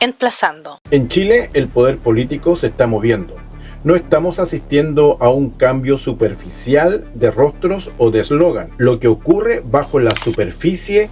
Emplazando. En Chile, el poder político se está moviendo. No estamos asistiendo a un cambio superficial de rostros o de eslogan. Lo que ocurre bajo la superficie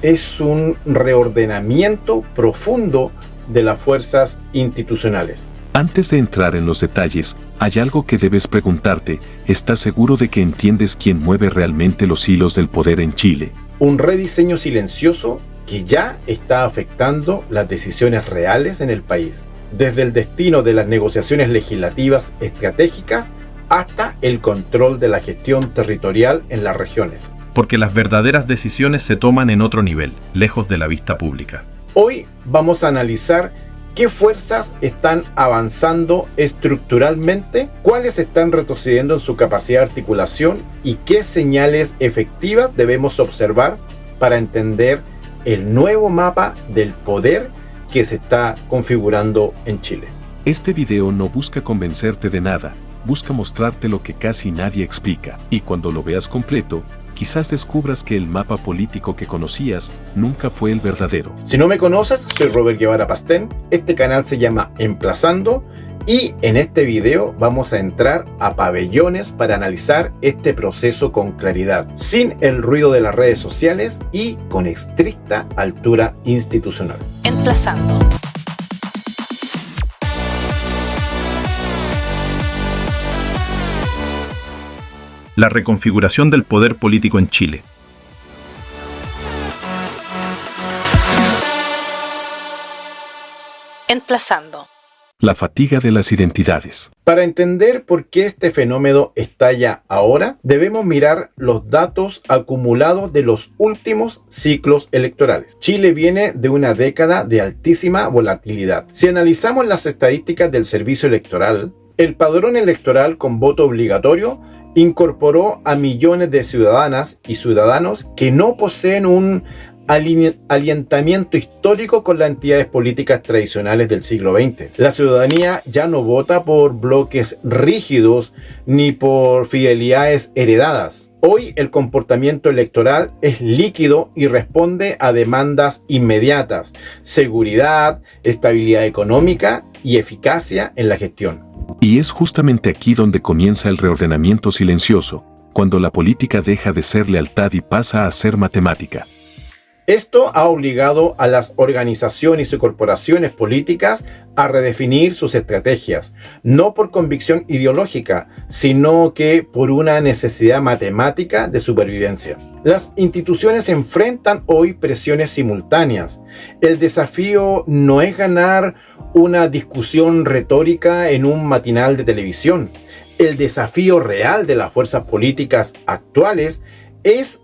es un reordenamiento profundo de las fuerzas institucionales. Antes de entrar en los detalles, hay algo que debes preguntarte. ¿Estás seguro de que entiendes quién mueve realmente los hilos del poder en Chile? Un rediseño silencioso que ya está afectando las decisiones reales en el país, desde el destino de las negociaciones legislativas estratégicas hasta el control de la gestión territorial en las regiones. Porque las verdaderas decisiones se toman en otro nivel, lejos de la vista pública. Hoy vamos a analizar qué fuerzas están avanzando estructuralmente, cuáles están retrocediendo en su capacidad de articulación y qué señales efectivas debemos observar para entender el nuevo mapa del poder que se está configurando en Chile. Este video no busca convencerte de nada, busca mostrarte lo que casi nadie explica, y cuando lo veas completo, quizás descubras que el mapa político que conocías nunca fue el verdadero. Si no me conoces, soy Robert Guevara Pastén, este canal se llama Emplazando, y en este video vamos a entrar a pabellones para analizar este proceso con claridad, sin el ruido de las redes sociales y con estricta altura institucional. Emplazando. La reconfiguración del poder político en Chile. Emplazando. La fatiga de las identidades. Para entender por qué este fenómeno estalla ahora, debemos mirar los datos acumulados de los últimos ciclos electorales. Chile viene de una década de altísima volatilidad. Si analizamos las estadísticas del servicio electoral, el padrón electoral con voto obligatorio incorporó a millones de ciudadanas y ciudadanos que no poseen un alineamiento histórico con las entidades políticas tradicionales del siglo XX. La ciudadanía ya no vota por bloques rígidos ni por fidelidades heredadas. Hoy el comportamiento electoral es líquido y responde a demandas inmediatas: seguridad, estabilidad económica y eficacia en la gestión. Y es justamente aquí donde comienza el reordenamiento silencioso, cuando la política deja de ser lealtad y pasa a ser matemática. Esto ha obligado a las organizaciones y corporaciones políticas a redefinir sus estrategias, no por convicción ideológica, sino que por una necesidad matemática de supervivencia. Las instituciones enfrentan hoy presiones simultáneas. El desafío no es ganar una discusión retórica en un matinal de televisión. El desafío real de las fuerzas políticas actuales es,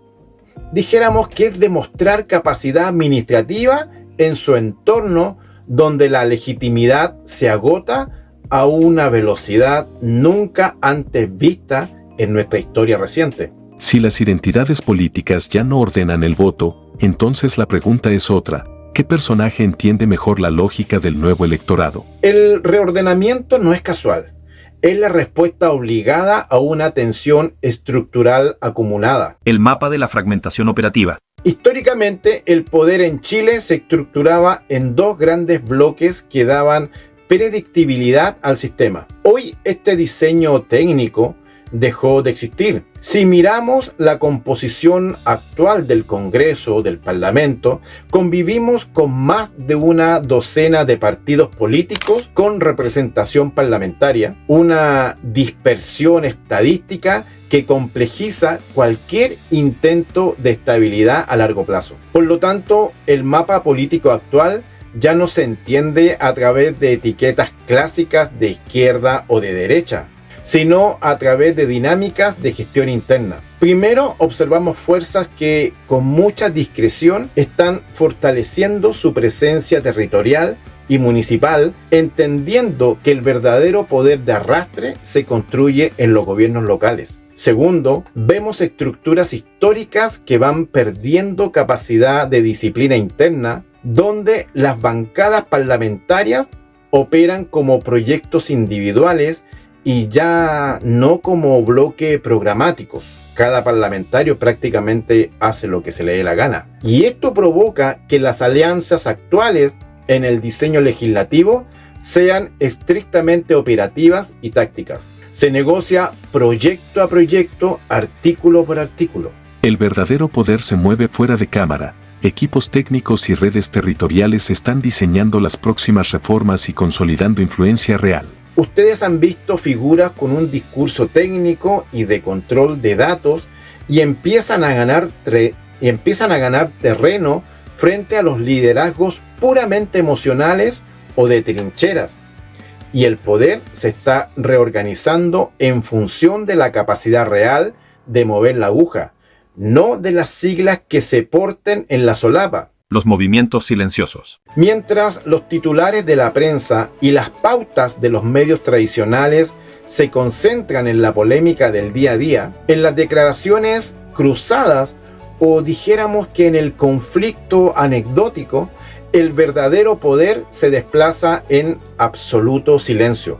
dijéramos, que es demostrar capacidad administrativa en su entorno donde la legitimidad se agota a una velocidad nunca antes vista en nuestra historia reciente. Si las identidades políticas ya no ordenan el voto, entonces la pregunta es otra. ¿Qué personaje entiende mejor la lógica del nuevo electorado? El reordenamiento no es casual. Es la respuesta obligada a una tensión estructural acumulada. El mapa de la fragmentación operativa. Históricamente, el poder en Chile se estructuraba en dos grandes bloques que daban predictibilidad al sistema. Hoy este diseño técnico dejó de existir. Si miramos la composición actual del Congreso, del Parlamento, convivimos con más de una docena de partidos políticos con representación parlamentaria, una dispersión estadística que complejiza cualquier intento de estabilidad a largo plazo. Por lo tanto, el mapa político actual ya no se entiende a través de etiquetas clásicas de izquierda o de derecha, sino a través de dinámicas de gestión interna. Primero, observamos fuerzas que con mucha discreción están fortaleciendo su presencia territorial y municipal, entendiendo que el verdadero poder de arrastre se construye en los gobiernos locales. Segundo, vemos estructuras históricas que van perdiendo capacidad de disciplina interna, donde las bancadas parlamentarias operan como proyectos individuales y ya no como bloque programáticos. Cada parlamentario prácticamente hace lo que se le dé la gana. Y esto provoca que las alianzas actuales en el diseño legislativo sean estrictamente operativas y tácticas. Se negocia proyecto a proyecto, artículo por artículo. El verdadero poder se mueve fuera de cámara. Equipos técnicos y redes territoriales están diseñando las próximas reformas y consolidando influencia real. Ustedes han visto figuras con un discurso técnico y de control de datos y empiezan a ganar terreno frente a los liderazgos puramente emocionales o de trincheras. Y el poder se está reorganizando en función de la capacidad real de mover la aguja, no de las siglas que se porten en la solapa. Los movimientos silenciosos. Mientras los titulares de la prensa y las pautas de los medios tradicionales se concentran en la polémica del día a día, en las declaraciones cruzadas o dijéramos que en el conflicto anecdótico, el verdadero poder se desplaza en absoluto silencio.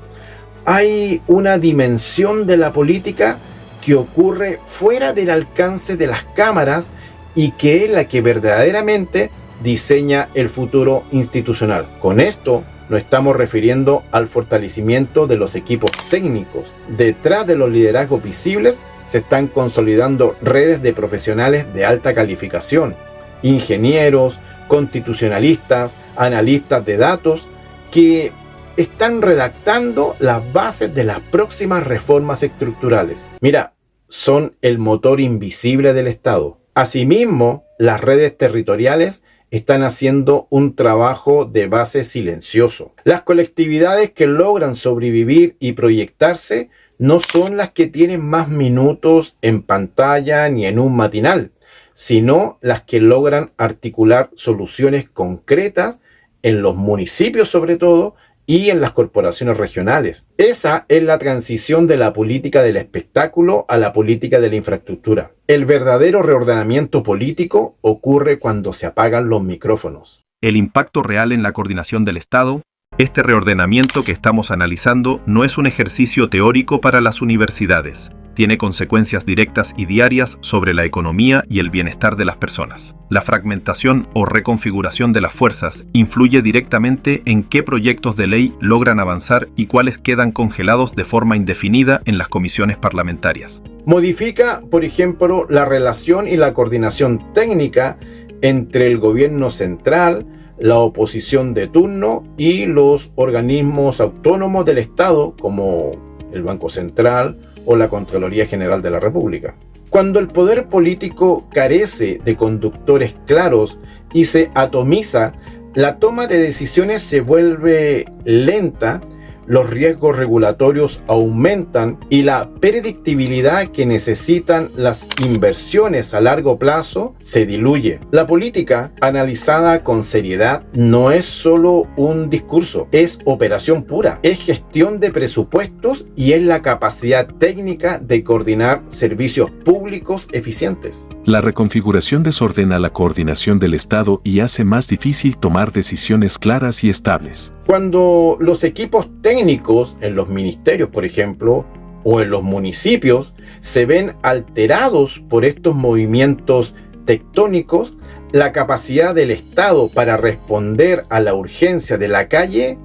Hay una dimensión de la política que ocurre fuera del alcance de las cámaras y que es la que verdaderamente diseña el futuro institucional. Con esto nos estamos refiriendo al fortalecimiento de los equipos técnicos. Detrás de los liderazgos visibles se están consolidando redes de profesionales de alta calificación, ingenieros, constitucionalistas, analistas de datos, que están redactando las bases de las próximas reformas estructurales. Mira, son el motor invisible del Estado. Asimismo, las redes territoriales están haciendo un trabajo de base silencioso. Las colectividades que logran sobrevivir y proyectarse no son las que tienen más minutos en pantalla ni en un matinal, sino las que logran articular soluciones concretas en los municipios sobre todo y en las corporaciones regionales. Esa es la transición de la política del espectáculo a la política de la infraestructura. El verdadero reordenamiento político ocurre cuando se apagan los micrófonos. El impacto real en la coordinación del Estado. Este reordenamiento que estamos analizando no es un ejercicio teórico para las universidades. Tiene consecuencias directas y diarias sobre la economía y el bienestar de las personas. La fragmentación o reconfiguración de las fuerzas influye directamente en qué proyectos de ley logran avanzar y cuáles quedan congelados de forma indefinida en las comisiones parlamentarias. Modifica, por ejemplo, la relación y la coordinación técnica entre el gobierno central, la oposición de turno y los organismos autónomos del Estado, como el Banco Central o la Contraloría General de la República. Cuando el poder político carece de conductores claros y se atomiza, la toma de decisiones se vuelve lenta, los riesgos regulatorios aumentan y la predictibilidad que necesitan las inversiones a largo plazo se diluye. La política, analizada con seriedad, no es solo un discurso, es operación pura, es gestión de presupuestos y es la capacidad técnica de coordinar servicios públicos eficientes. La reconfiguración desordena la coordinación del Estado y hace más difícil tomar decisiones claras y estables. Cuando los equipos técnicos en los ministerios, por ejemplo, o en los municipios, se ven alterados por estos movimientos tectónicos, la capacidad del Estado para responder a la urgencia de la calle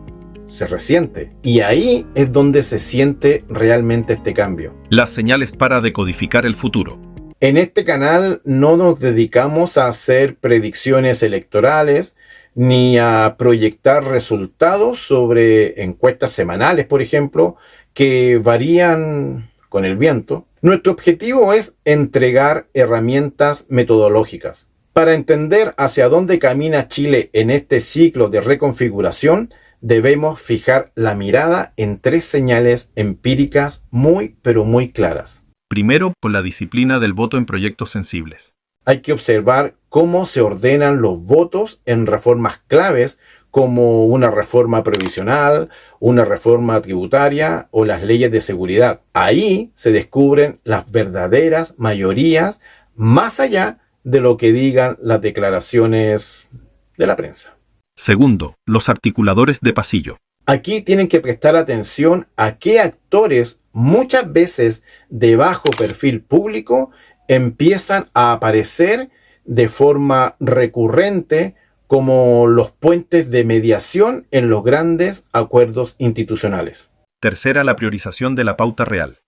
se resiente. Y ahí es donde se siente realmente este cambio. Las señales para decodificar el futuro. En este canal no nos dedicamos a hacer predicciones electorales ni a proyectar resultados sobre encuestas semanales, por ejemplo, que varían con el viento. Nuestro objetivo es entregar herramientas metodológicas. Para entender hacia dónde camina Chile en este ciclo de reconfiguración, debemos fijar la mirada en 3 señales empíricas muy, pero muy claras. Primero, con la disciplina del voto en proyectos sensibles. Hay que observar cómo se ordenan los votos en reformas claves como una reforma previsional, una reforma tributaria o las leyes de seguridad. Ahí se descubren las verdaderas mayorías más allá de lo que digan las declaraciones de la prensa. Segundo, los articuladores de pasillo. Aquí tienen que prestar atención a qué actores, muchas veces de bajo perfil público, empiezan a aparecer de forma recurrente como los puentes de mediación en los grandes acuerdos institucionales. Tercera, la priorización de la pauta real.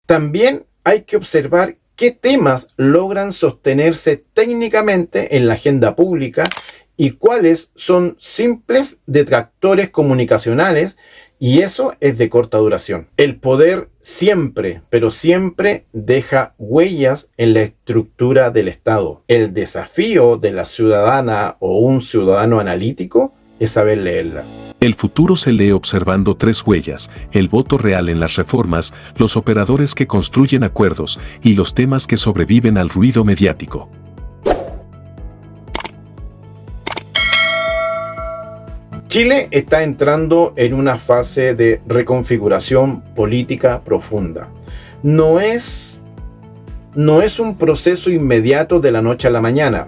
También hay que observar qué temas logran sostenerse técnicamente en la agenda pública y cuáles son simples detractores comunicacionales, y eso es de corta duración. El poder siempre, pero siempre deja huellas en la estructura del Estado. El desafío de la ciudadana o un ciudadano analítico es saber leerlas. El futuro se lee observando tres huellas: el voto real en las reformas, los operadores que construyen acuerdos y los temas que sobreviven al ruido mediático. Chile está entrando en una fase de reconfiguración política profunda. No es un proceso inmediato de la noche a la mañana,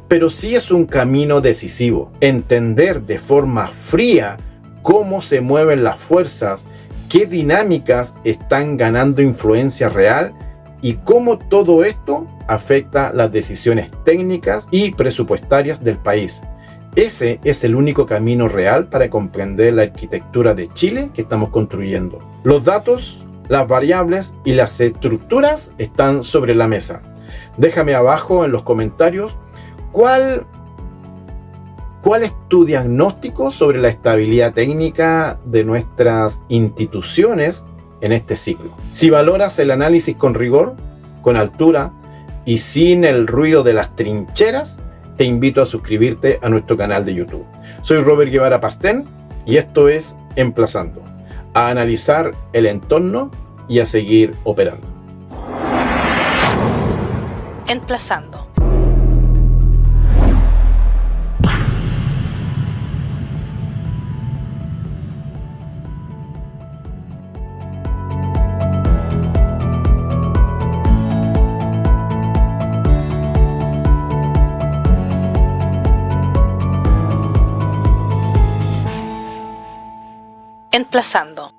pero sí es un camino decisivo. Entender de forma fría cómo se mueven las fuerzas, qué dinámicas están ganando influencia real y cómo todo esto afecta las decisiones técnicas y presupuestarias del país. Ese es el único camino real para comprender la arquitectura de Chile que estamos construyendo. Los datos, las variables y las estructuras están sobre la mesa. Déjame abajo en los comentarios cuál es tu diagnóstico sobre la estabilidad técnica de nuestras instituciones en este ciclo. Si valoras el análisis con rigor, con altura y sin el ruido de las trincheras, te invito a suscribirte a nuestro canal de YouTube. Soy Robert Guevara Pastén y esto es Emplazando, a analizar el entorno y a seguir operando. Emplazando. Emplazando.